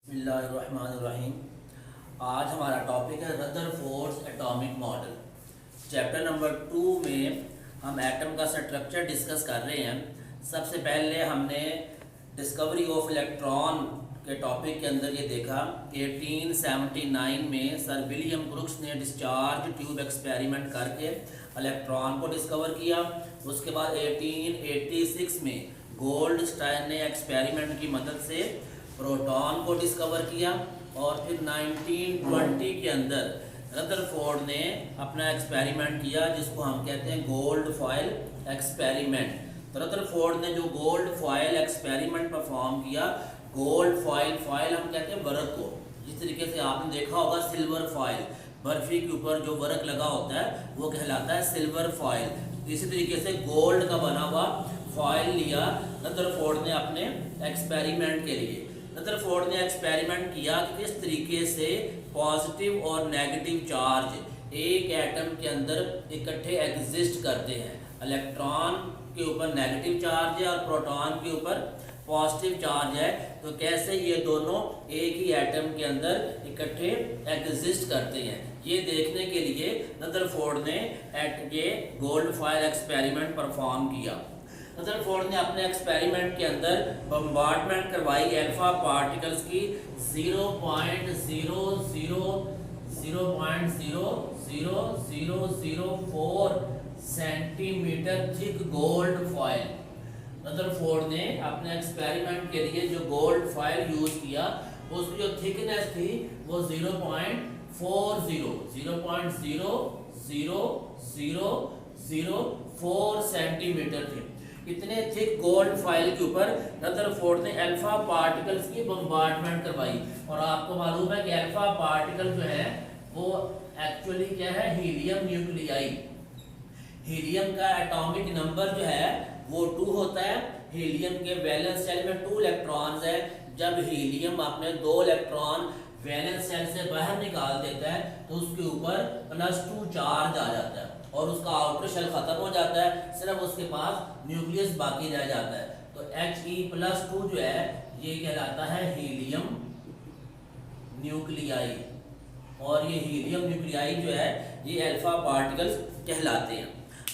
बिस्मिल्लाहिर्रहमानिर्रहीम। आज हमारा टॉपिक है Rutherford's atomic model. Chapter number 2 में हम एटम का स्ट्रक्चर डिस्कस कर रहे हैं। सबसे पहले हमने डिस्कवरी ऑफ इलेक्ट्रॉन के टॉपिक के अंदर ये देखा कि 1879 में सर विलियम क्रुक्स ने डिस्चार्ज ट्यूब एक्सपेरिमेंट करके इलेक्ट्रॉन को डिस्कवर किया। उसके बाद 1886 में गोल्डस्टाइन ने एक्सपेरिमेंट की मदद से प्रोटॉन को डिस्कवर किया और फिर 1920 के अंदर रदरफोर्ड ने अपना एक्सपेरिमेंट किया जिसको हम कहते हैं गोल्ड फॉयल एक्सपेरिमेंट। तो रदरफोर्ड ने जो गोल्ड फॉयल एक्सपेरिमेंट परफॉर्म किया, गोल्ड फॉयल हम कहते हैं वर्क को। जिस तरीके से आपने देखा होगा सिल्वर फॉयल, बर्फी के ऊपर जो वर्क लगा होता है वो कहलाता है सिल्वर फॉयल। इसी तरीके से गोल्ड का बना हुआ फॉयल लिया रदरफोर्ड ने अपने एक्सपेरिमेंट के लिए। रदरफोर्ड ने एक्सपेरिमेंट किया कि किस तरीके से पॉजिटिव और नेगेटिव चार्ज एक एटम के अंदर इकट्ठे एग्जिस्ट करते हैं। इलेक्ट्रॉन के ऊपर नेगेटिव चार्ज है और प्रोटॉन के ऊपर पॉजिटिव चार्ज है, तो कैसे ये दोनों एक ही एटम के अंदर इकट्ठे एग्जिस्ट करते हैं, ये देखने के लिए रदरफोर्ड ने ये गोल्ड फॉयल एक्सपेरिमेंट परफॉर्म किया। रदरफोर्ड ने अपने एक्सपेरिमेंट के अंदर बम्बार्डमेंट करवाई अल्फा पार्टिकल्स की 0.0000004 centimetre thick gold foil. Rutherford ने अपने एक्सपेरिमेंट के लिए जो गोल्ड फॉयल यूज किया उसकी जो थिकनेस थी वो 0.00004 सेंटीमीटर थी। इतने थिक गोल्ड फॉयल के ऊपर रदरफोर्ड ने अल्फा पार्टिकल्स की बम्बार्डमेंट करवाई। और आपको मालूम है कि अल्फा पार्टिकल जो है वो एक्चुअली क्या है, हीलियम न्यूक्लियाई। हीलियम का एटॉमिक नंबर जो है वो 2 होता है। हीलियम के वैलेंस शेल में 2 इलेक्ट्रॉन्स है। जब हीलियम अपने 2 इलेक्ट्रॉन वैलेंस शेल से बाहर निकाल देता है तो उसके ऊपर +2 चार्ज आ जाता है और उसका आउटर शेल खत्म हो जाता है, सिर्फ उसके पास न्यूक्लियस बाकी रह जाता है। तो He+2 जो है ये कहलाता है हीलियम न्यूक्लियाई, और ये हीलियम न्यूक्लियाई जो है ये अल्फा पार्टिकल्स कहलाते हैं।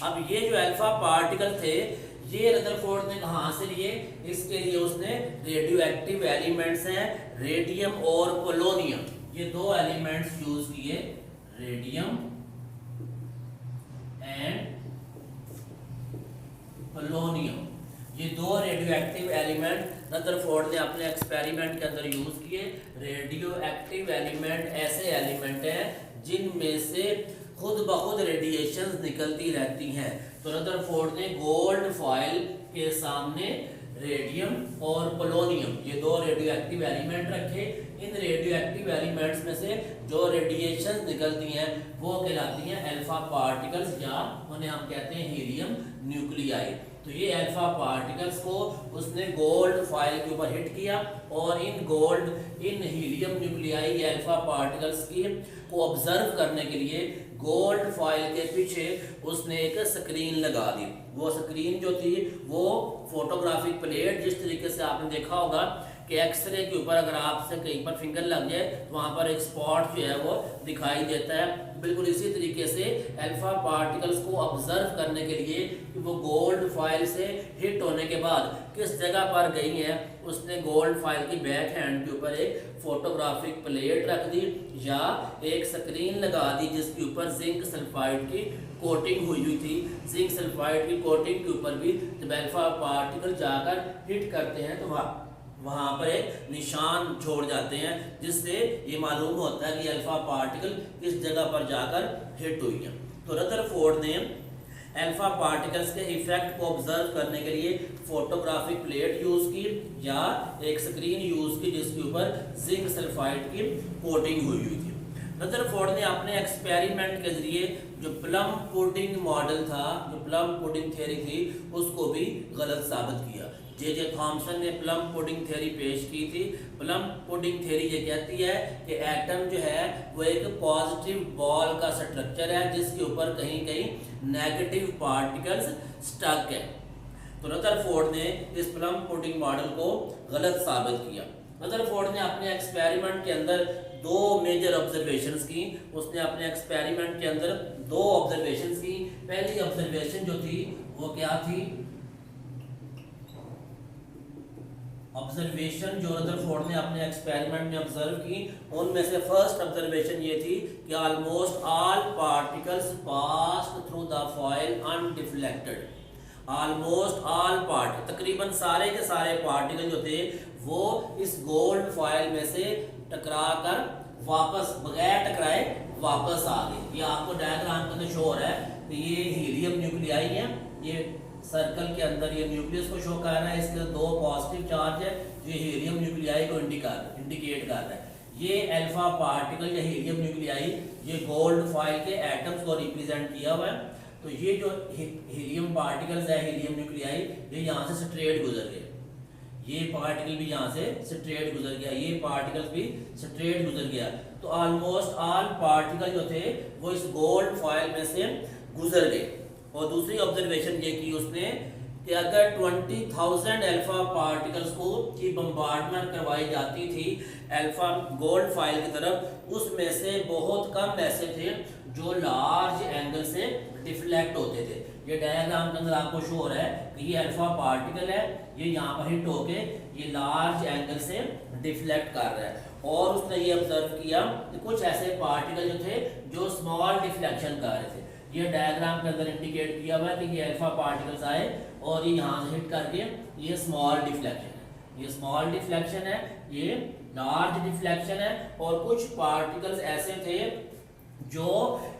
अब ये जो अल्फा पार्टिकल थे ये रदरफोर्ड ने कहाँ से लिए? इसके लिए उसने रेडियो एक्टिव एलिमेंट्स हैं रेडियम और पोलोनियम, ये 2 एलिमेंट्स यूज किए, रेडियम एंड पोलोनियम। ये 2 रेडियो एक्टिव एलिमेंट रदरफोर्ड ने अपने एक्सपेरिमेंट के अंदर यूज किए। रेडियो एक्टिव एलिमेंट ऐसे एलिमेंट हैं जिनमें से खुद ब खुद रेडिएशंस निकलती रहती हैं। तो रदरफोर्ड ने गोल्ड फॉयल के सामने रेडियम और पोलोनियम ये 2 रेडियो एक्टिव एलिमेंट रखे। इन रेडियो एक्टिव एलिमेंट्स में से जो रेडिएशन निकलती हैं वो कहलाती हैं अल्फा पार्टिकल्स, या उन्हें हम कहते हैं हीलियम न्यूक्लियाई। तो ये अल्फा पार्टिकल्स को उसने गोल्ड फॉयल के ऊपर हिट किया और इन हीलियम न्यूक्लियाई अल्फा पार्टिकल्स की को ऑब्जर्व करने के लिए गोल्ड फॉयल के पीछे उसने एक स्क्रीन लगा दी। वो स्क्रीन जो थी वो फोटोग्राफिक प्लेट, जिस तरीके से आपने देखा होगा कि एक्सरे के ऊपर अगर आपसे कहीं पर फिंगर लग जाए तो वहाँ पर एक स्पॉट जो है वो दिखाई देता है। बिल्कुल इसी तरीके से अल्फा पार्टिकल्स को ऑब्जर्व करने के लिए कि वो गोल्ड फॉयल से हिट होने के बाद किस जगह पर गई हैं, उसने गोल्ड फॉयल की बैक हैंड के ऊपर एक फोटोग्राफिक प्लेट रख दी या एक स्क्रीन लगा दी जिसके ऊपर जिंक सल्फाइड की कोटिंग हुई थी। जिंक सल्फाइड की कोटिंग के ऊपर भी जब अल्फा पार्टिकल जाकर हिट करते हैं तो वहाँ पर एक निशान छोड़ जाते हैं, जिससे ये मालूम होता है कि अल्फा पार्टिकल किस जगह पर जाकर हिट हुई है। तो रदरफोर्ड ने अल्फा पार्टिकल्स के इफेक्ट को ऑब्जर्व करने के लिए फोटोग्राफिक प्लेट यूज की या एक स्क्रीन यूज की जिसके ऊपर जिंक सल्फाइड की कोटिंग हुई थी। रदरफोर्ड ने अपने एक्सपेरिमेंट के जरिए जो प्लम पुडिंग मॉडल था, जो प्लम पुडिंग थ्योरी थी, उसको भी गलत साबित किया। जे थॉमसन ने प्लम पुडिंग थ्योरी पेश की थी। प्लम पुडिंग थ्योरी ये कहती है कि एटम जो है वो एक पॉजिटिव बॉल का स्ट्रक्चर है जिसके ऊपर कहीं कहीं नेगेटिव पार्टिकल्स स्टक है। तो रदरफोर्ड ने इस प्लम पुडिंग मॉडल को गलत साबित किया। रदरफोर्ड ने अपने एक्सपेरिमेंट के अंदर दो मेजर ऑब्जर्वेशंस की। उसने अपने एक्सपेरिमेंट के अंदर दो ऑब्जर्वेशंस की। पहली ऑब्जर्वेशन जो थी वो क्या थी? ऑब्जर्वेशन जो रदरफोर्ड ने अपने एक्सपेरिमेंट में ऑब्जर्व की, उनमें से फर्स्ट ऑब्जर्वेशन ये थी कि almost all particles passed through the foil undeflected. Almost all तकरीबन सारे के सारे पार्टिकल जो थे वो इस गोल्ड फॉयल में से टकरा कर वापस बगैर टकराए वापस आ गए। ये आपको डायग्राम के अंदर शो हो रहा है कि ये हीलियम न्यूक्लियाई है। ये सर्कल के अंदर ये न्यूक्लियस को शो कर रहा है, इसके दो पॉजिटिव चार्ज है जो हीलियम न्यूक्लियाई को इंडिकेट कर रहा है। ये अल्फा पार्टिकल या हीलियम न्यूक्लियाई ये गोल्ड फॉयल के एटम्स को रिप्रेजेंट किया हुआ है। तो ये जो हीलियम पार्टिकल्स है, हीलियम न्यूक्लियाई, ये यहाँ से स्ट्रेट गुजर गए। ये पार्टिकल भी यहाँ से स्ट्रेट गुजर गया, ये पार्टिकल भी स्ट्रेट गुजर गया। तो ऑलमोस्ट ऑल पार्टिकल जो थे वो इस गोल्ड फॉयल में से गुजर गए। और दूसरी ऑब्जर्वेशन ये की उसने कि अगर 20,000 अल्फा पार्टिकल्स को की बम्बार्डमेंट करवाई जाती थी अल्फा गोल्ड फाइल की तरफ, उसमें से बहुत कम ऐसे थे जो लार्ज एंगल से डिफ्लेक्ट होते थे। ये डायग्राम के अंदर आपको शो हो रहा है कि ये अल्फा पार्टिकल है, ये यहाँ पर हिट होके ये लार्ज एंगल से डिफ्लेक्ट कर रहा है। और उसने ये ऑब्जर्व किया कि कुछ ऐसे पार्टिकल जो थे जो स्मॉल डिफ्लेक्शन कर रहे थे। ये डायग्राम के अंदर इंडिकेट किया हुआ है कि ये अल्फा पार्टिकल्स आए और ये यहाँ से हिट करके ये स्मॉल डिफ्लेक्शन है, ये स्मॉल डिफ्लेक्शन है, ये लार्ज डिफ्लेक्शन है। और कुछ पार्टिकल्स ऐसे थे जो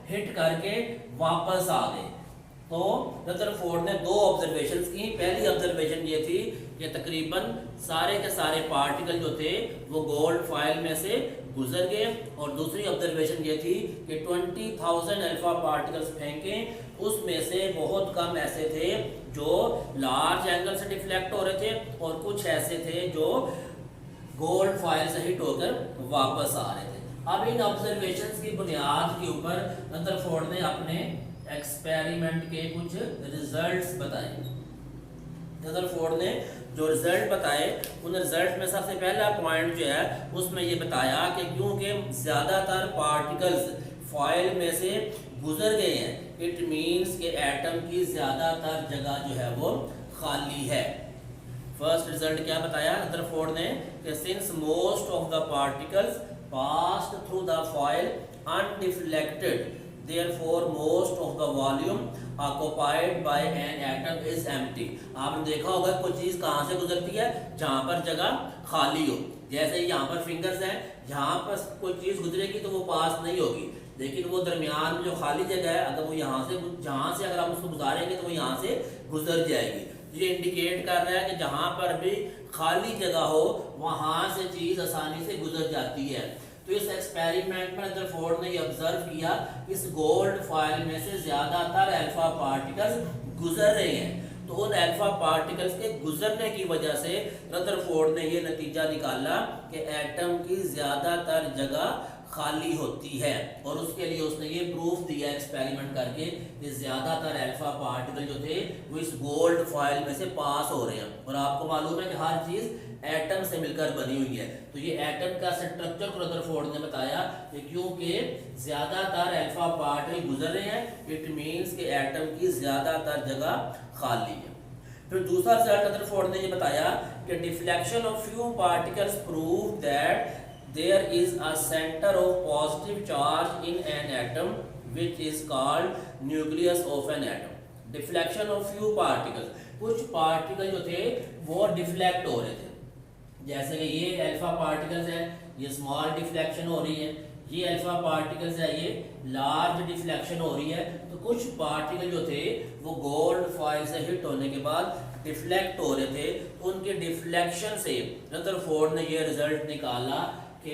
हिट करके वापस आ गए। तो रदरफोर्ड ने दो ऑब्जर्वेशंस की। पहली ऑब्जर्वेशन ये थी कि तकरीबन सारे के सारे पार्टिकल जो थे वो गोल्ड फॉयल में से गुजर गए। और दूसरी ऑब्जर्वेशन ये थी कि 20,000 अल्फा पार्टिकल्स फेंके, उसमें से बहुत कम ऐसे थे जो लार्ज एंगल से डिफ्लेक्ट हो रहे थे और कुछ ऐसे थे जो गोल्ड फॉयल से हिट होकर वापस आ रहे थे। अब इन ऑब्जर्वेशंस की बुनियाद के ऊपर रदरफोर्ड ने अपने एक्सपेरिमेंट के कुछ रिजल्ट्स बताए। रदरफोर्ड ने जो रिजल्ट बताए उन रिजल्ट में सबसे पहला पॉइंट जो है उसमें ये बताया कि क्योंकि ज़्यादातर पार्टिकल्स फॉयल में से गुजर गए हैं, इट मीन्स कि एटम की ज़्यादातर जगह जो है वो खाली है। फर्स्ट रिजल्ट क्या बताया रदरफोर्ड ने कि since most of the particles passed through the foil undeflected, therefore most of the volume occupied by an atom is empty। आपने देखा होगा कोई चीज़ कहाँ से गुजरती है, जहाँ पर जगह खाली हो। जैसे यहाँ पर फिंगर्स हैं, यहाँ पर कोई चीज़ गुजरेगी तो वो पास नहीं होगी, लेकिन वो दरमियान में जो खाली जगह है अगर वो यहाँ से जहाँ से अगर हम उसको गुजारेंगे तो वो यहाँ से गुजर जाएगी। ये इंडिकेट कर रहा है कि जहाँ पर भी खाली जगह हो वहाँ से चीज़ आसानी से गुजर जाती है। तो इस एक्सपेरिमेंट में रदरफोर्ड ने ये ऑब्जर्व किया इस गोल्ड फॉयल में से ज़्यादातर अल्फा पार्टिकल्स गुजर रहे हैं। तो उन अल्फा पार्टिकल्स के गुजरने की वजह से रदरफोर्ड ने ये नतीजा निकाला कि एटम की ज़्यादातर जगह खाली होती है। और उसके लिए उसने ये प्रूफ दिया एक्सपेरिमेंट करके कि ज़्यादातर अल्फा पार्टिकल जो थे वो इस गोल्ड फॉयल में से पास हो रहे हैं। और आपको मालूम है कि हर चीज़ एटम से मिलकर बनी हुई है। तो ये एटम का स्ट्रक्चर रदरफोर्ड ने बताया कि क्योंकि ज़्यादातर अल्फा पार्टिकल गुजर रहे हैं, इट मीन्स कि एटम की ज़्यादातर जगह खाली है। फिर दूसरा रिजल्ट रदरफोर्ड ने ये बताया कि deflection of few particles prove that there is a center of positive charge in an atom which is called nucleus of an atom। deflection of few particles, कुछ पार्टिकल जो थे वो डिफ्लेक्ट हो रहे थे। जैसे कि ये अल्फा पार्टिकल्स है, ये स्मॉल डिफ्लेक्शन हो रही है, ये अल्फा पार्टिकल्स है, ये लार्ज डिफ्लेक्शन हो रही है। तो कुछ पार्टिकल जो थे वो गोल्ड फॉयल से हिट होने के बाद डिफ्लेक्ट हो रहे थे। उनके डिफ्लेक्शन से रदरफोर्ड ने ये रिजल्ट निकाला कि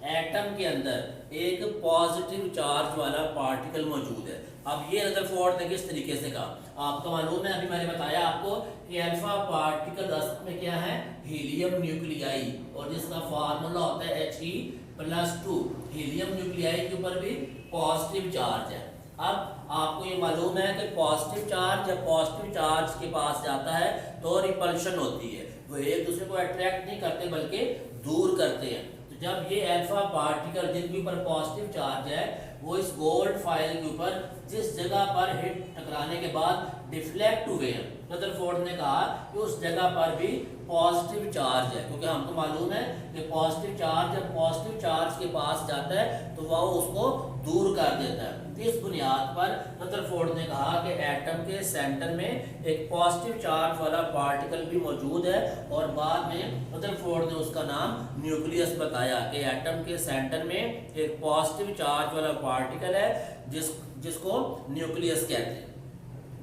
एटम के अंदर एक पॉजिटिव चार्ज वाला पार्टिकल मौजूद है। अब ये रदरफोर्ड ने किस तरीके से कहा, आपको मालूम है, अभी मैंने बताया आपको कि अल्फा पार्टिकल असल में क्या है, हीलियम न्यूक्लियाई, और जिसका फार्मूला होता है He+2। हीलियम न्यूक्लियाई के ऊपर भी पॉजिटिव चार्ज है। अब आपको ये मालूम है कि पॉजिटिव चार्ज जब पॉजिटिव चार्ज के पास जाता है तो रिपल्शन होती है, वो एक दूसरे को अट्रैक्ट नहीं करते बल्कि दूर करते हैं। तो जब ये अल्फा पार्टिकल जिनके ऊपर पॉजिटिव चार्ज है वो इस गोल्ड फाइल के ऊपर जिस जगह पर हिट टकराने के बाद डिफ्लेक्ट हुए हैं, रदरफोर्ड ने कहा कि उस जगह पर भी पॉजिटिव चार्ज है, क्योंकि हमको मालूम है कि पॉजिटिव चार्ज जब पॉजिटिव चार्ज के पास जाता है तो वह उसको दूर कर देता है। इस बुनियाद पर रदरफोर्ड ने कहा कि एटम के सेंटर में एक पॉजिटिव चार्ज वाला पार्टिकल भी मौजूद है, और बाद में रदरफोर्ड ने उसका नाम न्यूक्लियस बताया कि एटम के सेंटर में एक पॉजिटिव चार्ज वाला पार्टिकल है जिसको न्यूक्लियस कहते हैं।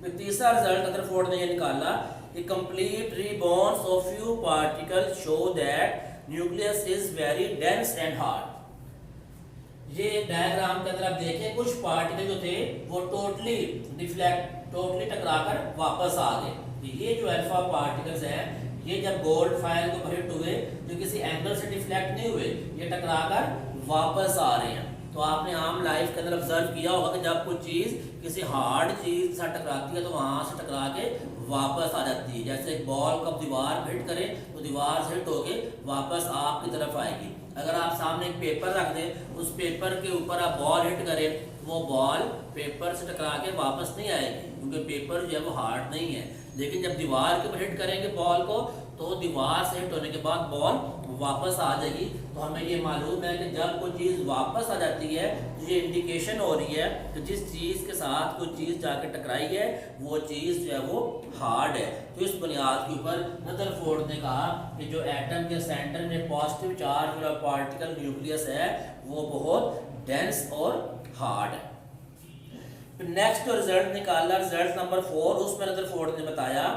फिर तीसरा रिजल्ट रदरफोर्ड ने ये निकाला कि complete rebounds of few particle show that nucleus is very dense and hard. ये डायग्राम के अंदर आप देखें कुछ पार्टिकल जो थे वो टोटली टकराकर वापस आ गए। ये जो अल्फा पार्टिकल्स हैं ये जब गोल्ड फाइल को हिट हुए जो किसी एंगल से डिफ्लेक्ट नहीं हुए, ये टकराकर वापस आ रहे हैं। तो आपने आम लाइफ के अंदर ऑब्जर्व किया होगा कि जब कोई चीज़ किसी हार्ड चीज़ से टकराती है तो वहाँ से टकरा के वापस आ जाती है। जैसे एक बॉल को दीवार हिट करें तो दीवार से हिट होके वापस आपकी तरफ आएगी। अगर आप सामने एक पेपर रख दें, उस पेपर के ऊपर आप बॉल हिट करें, वो बॉल पेपर से टकरा के वापस नहीं आएगी, क्योंकि पेपर जो है वो हार्ड नहीं है। लेकिन जब दीवार के ऊपर हिट करेंगे बॉल को तो दीवार से हिट होने के बाद बॉल वापस आ जाएगी। तो हमें ये मालूम है कि जब कोई चीज़ वापस आ जाती है तो ये इंडिकेशन हो रही है कि जिस चीज़ के साथ कोई चीज़ जाके टकराई है वो चीज़ जो है वो हार्ड है। तो इस बुनियाद के ऊपर रदरफोर्ड ने कहा कि जो एटम के सेंटर में पॉजिटिव चार्ज वाला पार्टिकल न्यूक्लियस है वो बहुत डेंस और हार्ड है। फिर नेक्स्ट जो रिजल्ट निकाला, रिजल्ट नंबर 4, उसमें रदरफोर्ड ने बताया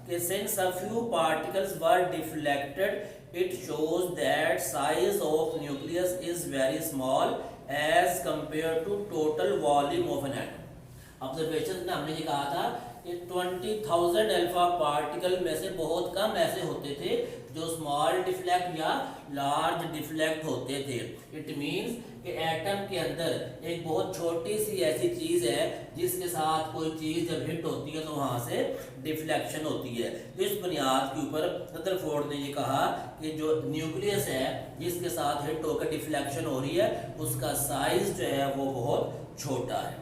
कि since a few particles were deflected, it shows that size of nucleus is very small as compared to total volume of an atom। Observation में हमने ये कहा था कि 20,000 अल्फा पार्टिकल में से बहुत कम ऐसे होते थे जो स्मॉल डिफ्लेक्ट या लार्ज डिफ्लेक्ट होते थे। इट मीन्स कि एटम के अंदर एक बहुत छोटी सी ऐसी चीज़ है जिसके साथ कोई चीज़ जब हिट होती है तो वहाँ से डिफ्लेक्शन होती है। इस बुनियाद के ऊपर रदरफोर्ड ने ये कहा कि जो न्यूक्लियस है जिसके साथ हिट होकर डिफ्लेक्शन हो रही है उसका साइज जो है वो बहुत छोटा है।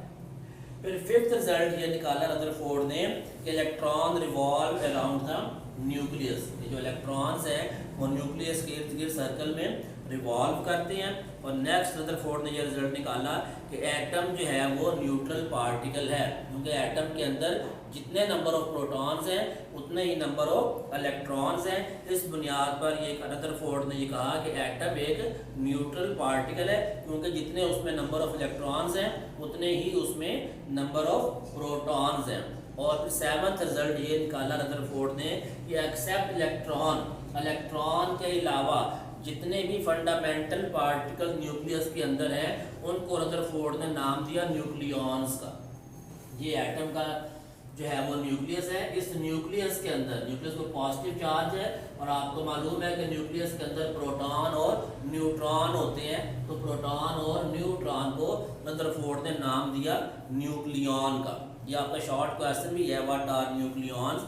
फिर फिफ्थ रिजल्ट ये निकाला रदरफोर्ड ने कि electron revolve around the nucleus. ये जो इलेक्ट्रॉन्स हैं वो न्यूक्लियस के इर्द गिर्द सर्कल में रिवॉल्व करते हैं। और नेक्स्ट रदरफोर्ड ने ये रिजल्ट निकाला कि एटम जो है वो न्यूट्रल पार्टिकल है, क्योंकि एटम के अंदर जितने नंबर ऑफ प्रोटॉन्स हैं उतने ही नंबर ऑफ इलेक्ट्रॉन्स हैं। इस बुनियाद पर ये रदरफोर्ड ने ये कहा कि एटम एक न्यूट्रल पार्टिकल है, क्योंकि जितने उसमें नंबर ऑफ इलेक्ट्रॉन्स हैं उतने ही उसमें नंबर ऑफ प्रोटॉन्स हैं। और फिर सेवंथ रिजल्ट ये निकाला रदरफोर्ड ने कि एक्सेप्ट इलेक्ट्रॉन के अलावा जितने भी फंडामेंटल पार्टिकल न्यूक्लियस के अंदर हैं उनको रदरफोर्ड ने नाम दिया न्यूक्लियॉन्स का। ये एटम का जो है वो न्यूक्लियस है। इस न्यूक्लियस के अंदर, न्यूक्लियस को पॉजिटिव चार्ज है और आपको मालूम है कि न्यूक्लियस के अंदर प्रोटॉन और न्यूट्रॉन होते हैं, तो प्रोटॉन और न्यूट्रॉन को रदरफोर्ड ने नाम दिया न्यूक्लियॉन का। ये आपका शॉर्ट क्वेश्चन भी है, व्हाट आर न्यूक्लियॉन्स।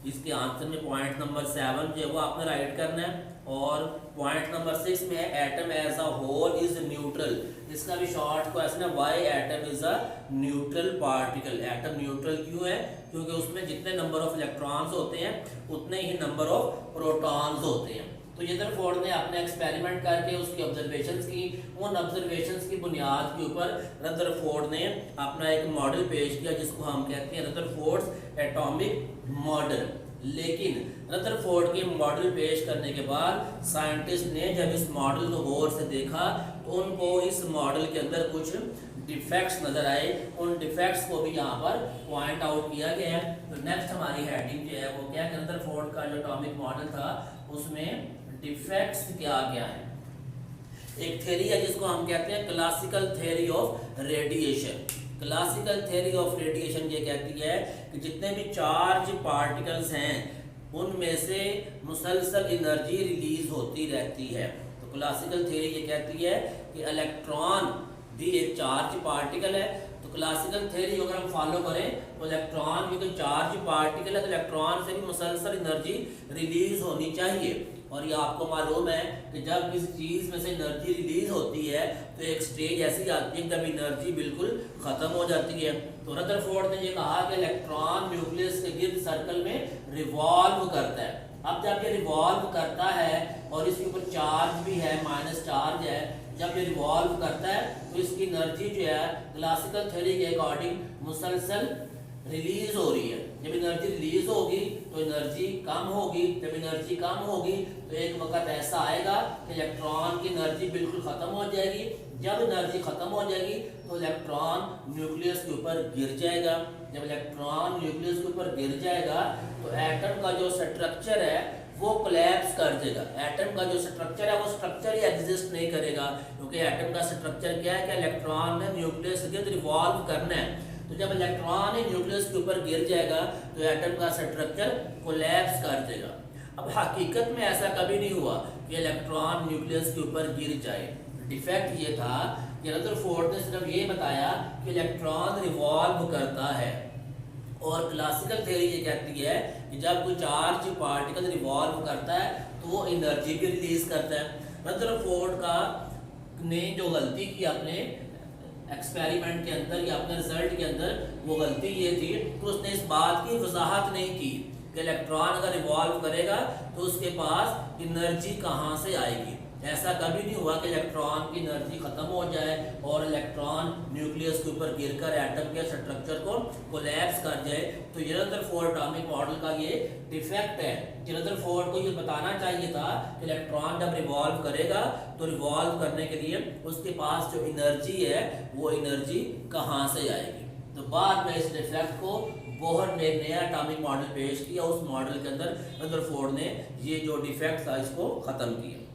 इसके आंसर में पॉइंट नंबर 7 जो है वो आपने राइट करना है। और पॉइंट नंबर 6 में है atom as a whole is neutral. इसका भी शॉर्ट क्वेश्चन है, why atom is a neutral particle. Atom neutral क्यों है? क्योंकि उसमें जितने नंबर ऑफ इलेक्ट्रॉन्स होते हैं उतने ही नंबर ऑफ प्रोटॉन्स होते हैं। तो रदरफोर्ड ने अपने एक्सपेरिमेंट करके उसकी ऑब्जर्वेशंस की, उन ऑब्जर्वेशंस की बुनियाद के ऊपर रदरफोर्ड ने अपना एक मॉडल पेश किया जिसको हम कहते हैं रदरफोर्ड्स एटॉमिक मॉडल। लेकिन रदरफोर्ड के मॉडल पेश करने के बाद साइंटिस्ट ने जब इस मॉडल को गौर से देखा तो उनको इस मॉडल के अंदर कुछ डिफेक्ट्स नजर आए। उन डिफेक्ट्स को भी यहाँ पर पॉइंट आउट किया गया है। तो नेक्स्ट हमारी हेडिंग जो है वो क्या है, रदरफोर्ड का जो एटॉमिक मॉडल था उसमें डिफेक्ट्स क्या क्या है। एक थ्योरी है जिसको हम कहते हैं classical theory of radiation. Classical theory of radiation ये कहती है कि जितने भी चार्ज पार्टिकल्स हैं उनमें से मुसलसल एनर्जी रिलीज होती रहती है। तो क्लासिकल थ्योरी ये कहती है कि इलेक्ट्रॉन भी एक चार्ज पार्टिकल है, तो क्लासिकल थ्योरी अगर हम फॉलो करें तो इलेक्ट्रॉन भी तो चार्ज पार्टिकल है, तो इलेक्ट्रॉन से भी मुसलसल एनर्जी रिलीज होनी चाहिए। और ये आपको मालूम है कि जब किसी चीज़ में से एनर्जी रिलीज होती है तो एक स्टेज ऐसी आती है जब एनर्जी बिल्कुल ख़त्म हो जाती है। तो रदरफोर्ड ने ये कहा कि इलेक्ट्रॉन न्यूक्लियस के गिर्द सर्कल में रिवॉल्व करता है। अब जब ये रिवॉल्व करता है और इसके ऊपर चार्ज भी है, माइनस चार्ज है, जब ये रिवॉल्व करता है तो इसकी एनर्जी जो है क्लासिकल थ्योरी के अकॉर्डिंग मुसलसल रिलीज हो रही है। जब एनर्जी रिलीज होगी तो एनर्जी कम होगी, जब एनर्जी कम होगी तो एक वक्त ऐसा आएगा कि इलेक्ट्रॉन की एनर्जी बिल्कुल ख़त्म हो जाएगी। जब एनर्जी ख़त्म हो जाएगी तो इलेक्ट्रॉन न्यूक्लियस के ऊपर गिर जाएगा। जब इलेक्ट्रॉन न्यूक्लियस के ऊपर गिर जाएगा तो एटम का जो स्ट्रक्चर है वो कोलैप्स कर देगा। एटम का जो स्ट्रक्चर है वो स्ट्रक्चर ही एग्जिस्ट नहीं करेगा, क्योंकि एटम का स्ट्रक्चर क्या है कि इलेक्ट्रॉन ने न्यूक्लियस के गिर्द रिवॉल्व करना है। तो जब इलेक्ट्रॉन ही न्यूक्लियस के ऊपर गिर जाएगा तो एटम का स्ट्रक्चर कोलैप्स कर देगा। अब हकीकत में ऐसा कभी नहीं हुआ कि इलेक्ट्रॉन न्यूक्लियस के ऊपर गिर जाए। डिफेक्ट ये था कि रदरफोर्ड ने सिर्फ ये बताया कि इलेक्ट्रॉन रिवॉल्व करता है, और क्लासिकल थ्योरी ये कहती है कि जब कोई चार्ज पार्टिकल रिवॉल्व करता है तो वो एनर्जी भी रिलीज करता है। रदरफोर्ड का ने जो गलती की अपने एक्सपेरिमेंट के अंदर या अपने रिजल्ट के अंदर, वो गलती ये थी कि उसने इस बात की वजाहत नहीं की कि इलेक्ट्रॉन अगर रिवॉल्व करेगा तो उसके पास एनर्जी कहाँ से आएगी। ऐसा कभी नहीं हुआ कि इलेक्ट्रॉन की एनर्जी खत्म हो जाए और इलेक्ट्रॉन न्यूक्लियस के ऊपर गिरकर एटम के स्ट्रक्चर को कोलैप्स कर जाए। तो ये रदरफोर्ड एटॉमिक मॉडल का ये डिफेक्ट है कि रदरफोर्ड को ये बताना चाहिए था कि इलेक्ट्रॉन जब रिवॉल्व करेगा तो रिवॉल्व करने के लिए उसके पास जो एनर्जी है वो एनर्जी कहाँ से आएगी। तो बाद में इस डिफेक्ट को बोहर ने नया एटॉमिक मॉडल पेश किया, उस मॉडल के अंदर रदरफोर्ड ने ये जो डिफेक्ट था इसको ख़त्म किया।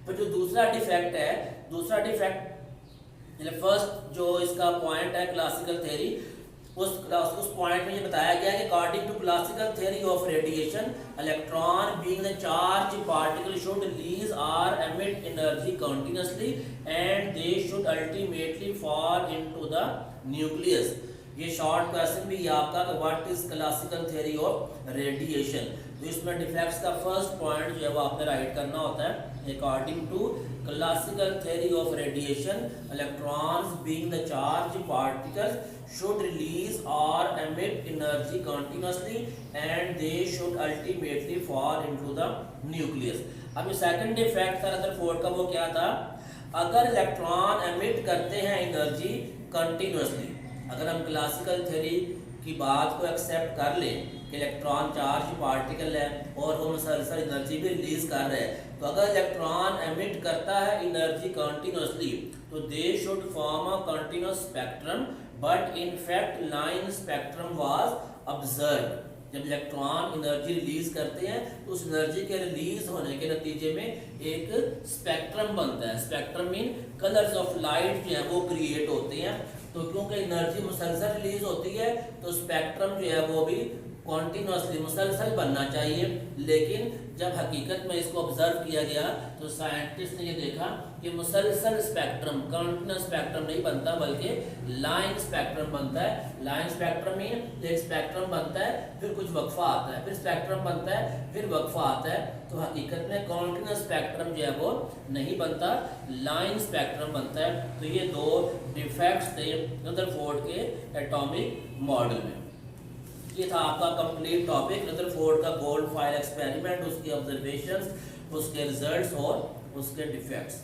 फिर जो दूसरा डिफेक्ट है, दूसरा डिफेक्ट फर्स्ट जो इसका पॉइंट है क्लासिकल थ्योरी, उस पॉइंट में ये बताया गया है कि according to classical theory of radiation electron being the charge particle should release और emit energy continuously and they should ultimately fall into the nucleus. ये शॉर्ट क्वेश्चन भी आपका कि what is classical theory of radiation. तो इसमें defects का first point जो है वो आपने राइट करना होता है। According to classical theory of radiation electrons being the charge particles should release और emit energy continuously and they should ultimately fall into the nucleus. अब सेकंड डिफेक्ट था रदरफोर्ड का, वो क्या था? अगर इलेक्ट्रॉन एमिट करते हैं एनर्जी कंटिन्यूअसली, अगर हम क्लासिकल थ्योरी की बात को एक्सेप्ट कर लें कि इलेक्ट्रॉन चार्ज पार्टिकल है और वो मुसलसल एनर्जी भी रिलीज कर रहे हैं, तो अगर इलेक्ट्रॉन एमिट करता है एनर्जी कंटिन्यूअसली तो they should form a continuous spectrum, but in fact line spectrum was observed. जब इलेक्ट्रॉन एनर्जी रिलीज करते हैं तो उस एनर्जी के रिलीज होने के नतीजे में एक स्पेक्ट्रम बनता है। Spectrum mean colours of light जो है वो क्रिएट होते हैं। तो क्योंकि एनर्जी मुसलसल रिलीज होती है तो स्पेक्ट्रम जो है वो भी कॉन्टिन्यूसली मुसलसल बनना चाहिए, लेकिन जब हकीकत में इसको ऑब्जर्व किया गया तो साइंटिस्ट ने ये देखा कि मुसलसल स्पेक्ट्रम, कॉन्टिन्यूस स्पेक्ट्रम नहीं बनता बल्कि लाइन स्पेक्ट्रम बनता है। लाइन स्पेक्ट्रम में एक स्पेक्ट्रम बनता है, फिर कुछ वक्फा आता है, फिर स्पेक्ट्रम बनता है, फिर वक्फा आता है। तो हकीकत में कॉन्टिन्यूस स्पेक्ट्रम जो है वो नहीं बनता, लाइन स्पेक्ट्रम बनता है। तो ये दो डिफेक्ट्स थे रदरफोर्ड के एटॉमिक मॉडल में। ये था आपका कंप्लीट टॉपिक रदरफोर्ड का गोल्ड फॉयल एक्सपेरिमेंट, उसकी ऑब्जर्वेशंस, उसके रिजल्ट्स और उसके डिफेक्ट्स।